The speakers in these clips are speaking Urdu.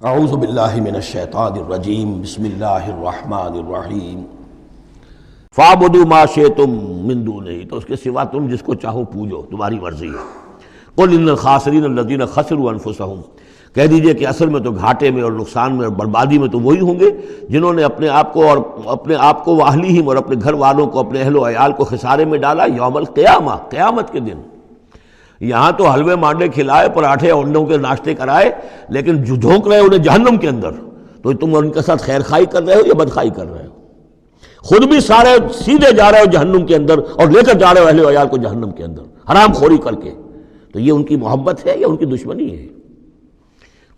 اعوذ باللہ من الشیطان الرجیم بسم اللہ الرحمن الرحیم فاعبدوا ما شئتم من دونہ، تو اس کے سوا تم جس کو چاہو پوجو، تمہاری مرضی ہے۔ قل ان الخاسرین الذین خسروا انفسهم، کہہ دیجئے کہ اصل میں تو گھاٹے میں اور نقصان میں اور بربادی میں تو وہی ہوں گے جنہوں نے اپنے آپ کو واہلیہم اور اپنے گھر والوں کو، اپنے اہل و عیال کو خسارے میں ڈالا یوم القیامہ، قیامت کے دن۔ یہاں تو حلوے مانڈے کھلائے، پراٹھے اور انڈوں کے ناشتے کرائے، لیکن جو جھونک رہے انہیں جہنم کے اندر، تو تم ان کے ساتھ خیر خائی کر رہے ہو یا بدخائی کر رہے ہو؟ خود بھی سارے سیدھے جا رہے ہو جہنم کے اندر اور لے کر جا رہے ہو اہل و عیال کو جہنم کے اندر حرام خوری کر کے۔ تو یہ ان کی محبت ہے یا ان کی دشمنی ہے؟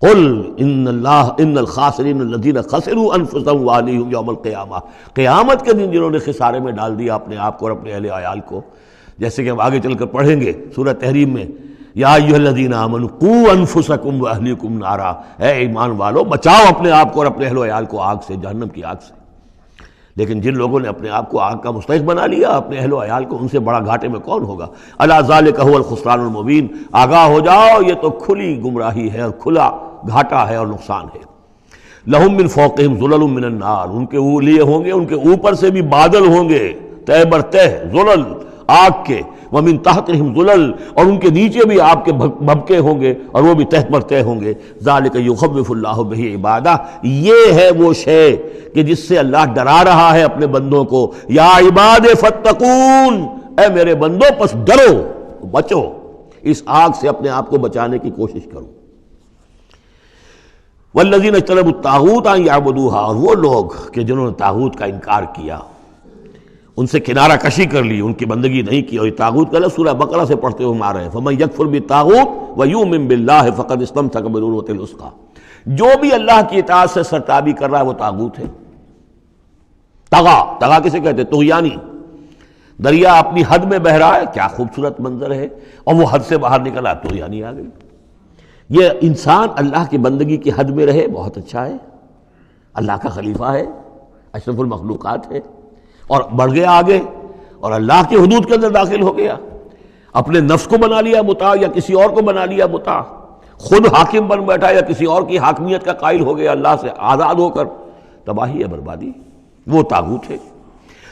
قل ان الخاسرین الذین خسروا انفسهم واہلیہم یوم القیامہ، قیامت کے دن جنہوں نے خسارے میں ڈال دیا اپنے آپ کو اور اپنے اہل عیال کو، جیسے کہ ہم آگے چل کر پڑھیں گے سورہ تحریم میں، یا ایھا الذین آمنوا قوا انفسکم واہلیکم نارا، اے ایمان والو بچاؤ اپنے آپ کو اور اپنے اہل و عیال کو آگ سے، جہنم کی آگ سے۔ لیکن جن لوگوں نے اپنے آپ کو آگ کا مستحق بنا لیا، اپنے اہل و عیال کو، ان سے بڑا گھاٹے میں کون ہوگا؟ الا ذالک ھو الخسران المبین، آگاہ ہو جاؤ یہ تو کھلی گمراہی ہے اور کھلا گھاٹا ہے اور نقصان ہے۔ لہم من فوقہم ظلل من النار، ان کے لیے ہوں گے ان کے اوپر سے بھی بادل ہوں گے، تہ بر تہ ظلل آگ کے، ومن تحتہم ظلل، اور ان کے نیچے بھی آگ کے بھبکے ہوں گے اور وہ بھی تہ پر تہ ہوں گے۔ ذالک یخوف اللہ بہ عبادہ، یہ ہے وہ شے کہ جس سے اللہ ڈرا رہا ہے اپنے بندوں کو۔ یا عباد فاتقون، اے میرے بندوں پس ڈرو، بچو، اس آگ سے اپنے آپ کو بچانے کی کوشش کرو۔ والذین اجتنبوا الطاغوت ان یعبدوها، اور وہ لوگ کہ جنہوں نے طاغوت کا انکار کیا، ان سے کنارہ کشی کر لی، ان کی بندگی نہیں کی، اور یہ طاغوت کا لفظ سورہ بقرہ سے پڑھتے ہوئے ہم آ رہے ہیں، فمن یکفر بالطاغوت ویؤمن باللہ فقد استمسک بالعروۃ الوثقی، جو بھی اللہ کی اطاعت سے سرتابی کر رہا ہے وہ طاغوت ہے۔ طغا کسے کہتے ہیں؟ طغیانی۔ دریا اپنی حد میں بہہ رہا ہے، کیا خوبصورت منظر ہے، اور وہ حد سے باہر نکلا، طغیانی آ گئی۔ یہ انسان اللہ کی بندگی کی حد میں رہے، بہت اچھا ہے، اللہ کا خلیفہ ہے، اشرف المخلوقات ہے، اور بڑھ گیا آگے اور اللہ کی حدود کے اندر داخل ہو گیا، اپنے نفس کو بنا لیا مطاع یا کسی اور کو بنا لیا مطاع، خود حاکم بن بیٹھا یا کسی اور کی حاکمیت کا قائل ہو گیا اللہ سے آزاد ہو کر، تباہی ہے، بربادی، وہ طاغوت ہے۔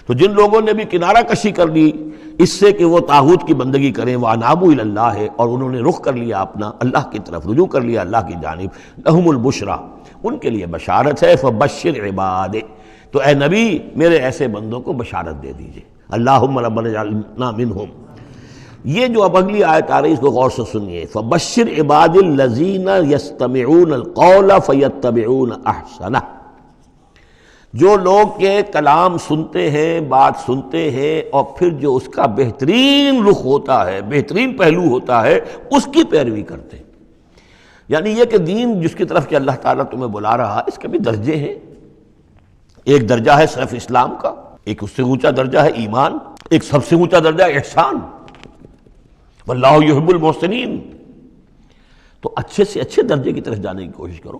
تو جن لوگوں نے بھی کنارہ کشی کر لی اس سے کہ وہ طاغوت کی بندگی کریں، وَأَنَابُوا إِلَى اللَّهِ، اور انہوں نے رخ کر لیا اپنا اللہ کی طرف، رجوع کر لیا اللہ کی جانب، لَهُمُ الْبُشْرَىٰ، ان کے لیے بشارت ہے، فَبَشِّرْ عِبَادِ، تو اے نبی میرے ایسے بندوں کو بشارت دے دیجئے، اللہم ربنا اجعلنا منہم۔ یہ جو اب اگلی آیت آ رہی اس کو غور سے سنیے، فَبَشِّرْ عِبَادِ الَّذِينَ يَسْتَمِعُونَ الْقَوْلَ فَيَتَّبِعُونَ أَحْسَنَهُ، جو لوگ کے کلام سنتے ہیں، بات سنتے ہیں، اور پھر جو اس کا بہترین رخ ہوتا ہے، بہترین پہلو ہوتا ہے، اس کی پیروی کرتے ہیں۔ یعنی یہ کہ دین جس کی طرف کہ اللہ تعالیٰ تمہیں بلا رہا ہے، اس کے بھی درجے ہیں۔ ایک درجہ ہے صرف اسلام کا، ایک اس سے اونچا درجہ ہے ایمان، ایک سب سے اونچا درجہ ہے احسان، واللہ یحب المحسنین۔ تو اچھے سے اچھے درجے کی طرف جانے کی کوشش کرو۔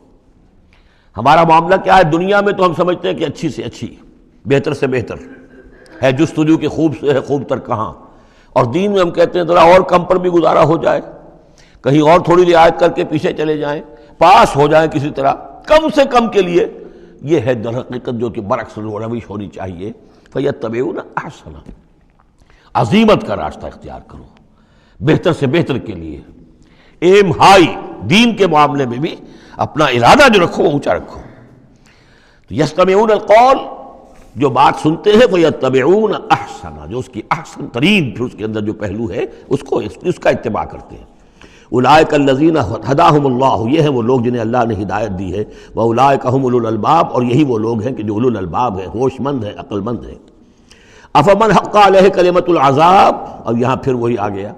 ہمارا معاملہ کیا ہے؟ دنیا میں تو ہم سمجھتے ہیں کہ اچھی سے اچھی، بہتر سے بہتر ہے، جستجو کی خوب سے ہے خوب تر کہاں، اور دین میں ہم کہتے ہیں ذرا اور کم پر بھی گزارا ہو جائے، کہیں اور تھوڑی رعایت کر کے پیچھے چلے جائیں، پاس ہو جائیں کسی طرح، کم سے کم کے لیے۔ یہ ہے در حقیقت جو کہ برعکس روش ہونی چاہیے۔ فَيَتَّبِعُونَ أَحْسَنَهُ، عزیمت کا راستہ اختیار کرو، بہتر سے بہتر کے لیے، ایم ہائی، دین کے معاملے میں بھی اپنا ارادہ جو رکھو وہ اونچا رکھو۔ تو یستمعون القول، جو بات سنتے ہیں، فَيَتَّبِعُونَ أَحْسَنَهُ، جو اس کی احسن ترین پھر اس کے اندر جو پہلو ہے اس کا اتباع کرتے ہیں۔ اولئک الذین ھداھم اللہ، یہ ہیں وہ لوگ جنہیں اللہ نے ہدایت دی ہے، واولئک ھم اولو الالباب، اور یہی وہ لوگ ہیں کہ جو اولو الالباب ہیں، ہوش مند ہیں، عقل مند ہیں۔ افمن حق علیہ کلمۃ العذاب، اور یہاں پھر وہی آ گیا،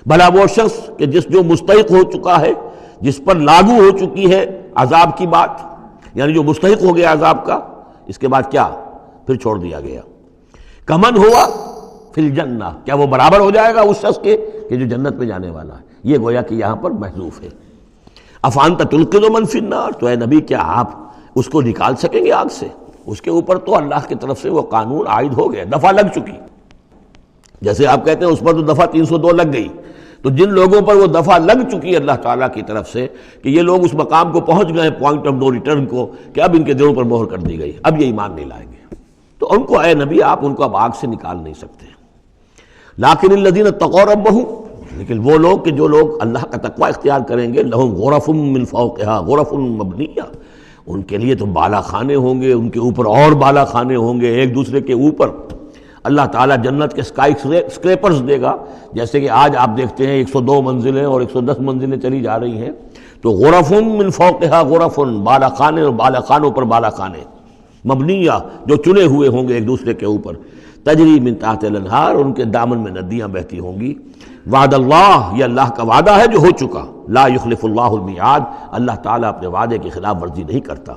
بھلا وہ شخص کہ جو مستحق ہو چکا ہے، جس پر لاگو ہو چکی ہے عذاب کی بات، یعنی جو مستحق ہو گیا عذاب کا، اس کے بعد کیا پھر چھوڑ دیا گیا، کمن ہوا فی الجنہ، کیا وہ برابر ہو جائے گا اس شخص کے کہ جو جنت میں جانے والا ہے؟ یہ گویا کہ یہاں پر محذوف ہے۔ افانت تلقذ من فی النار، تو اے نبی کیا آپ اس کو نکال سکیں گے آگ سے؟ اس کے اوپر تو اللہ کی طرف سے وہ قانون عائد ہو گیا، دفعہ لگ چکی، جیسے آپ کہتے ہیں اس پر تو دفعہ 302 لگ گئی، تو جن لوگوں پر وہ دفعہ لگ چکی ہے اللہ تعالیٰ کی طرف سے کہ یہ لوگ اس مقام کو پہنچ گئے پوائنٹ آف نو ریٹرن کو کہ اب ان کے دلوں پر مہر کر دی گئی، اب یہ ایمان نہیں لائیں گے، تو ان کو اے نبی آپ ان کو اب آگ سے نکال نہیں سکتے۔ لیکن الذین اتقوا ربہم، لیکن وہ لوگ کہ جو لوگ اللہ کا تقوی اختیار کریں گے، لہم غرف من فوقہا غرف مبنیہ، ان کے لیے تو بالا خانے ہوں گے، ان کے اوپر اور بالا خانے ہوں گے ایک دوسرے کے اوپر۔ اللہ تعالیٰ جنت کے اسکائی اسکریپرز دے گا، جیسے کہ آج آپ دیکھتے ہیں 102 منزلیں اور 110 منزلیں چلی جا رہی ہیں، تو غرف من فوقہا غرف، بالا خانے اور بالا خانوں پر بالا خانے، مبنیہ جو چنے ہوئے ہوں گے ایک دوسرے کے اوپر، تجری من تحت الانہار، ان کے دامن میں ندیاں بہتی ہوں گی۔ وعد اللہ، یہ اللہ کا وعدہ ہے جو ہو چکا، لا یخلف اللہ المیعاد، اللہ تعالیٰ اپنے وعدے کی خلاف ورزی نہیں کرتا۔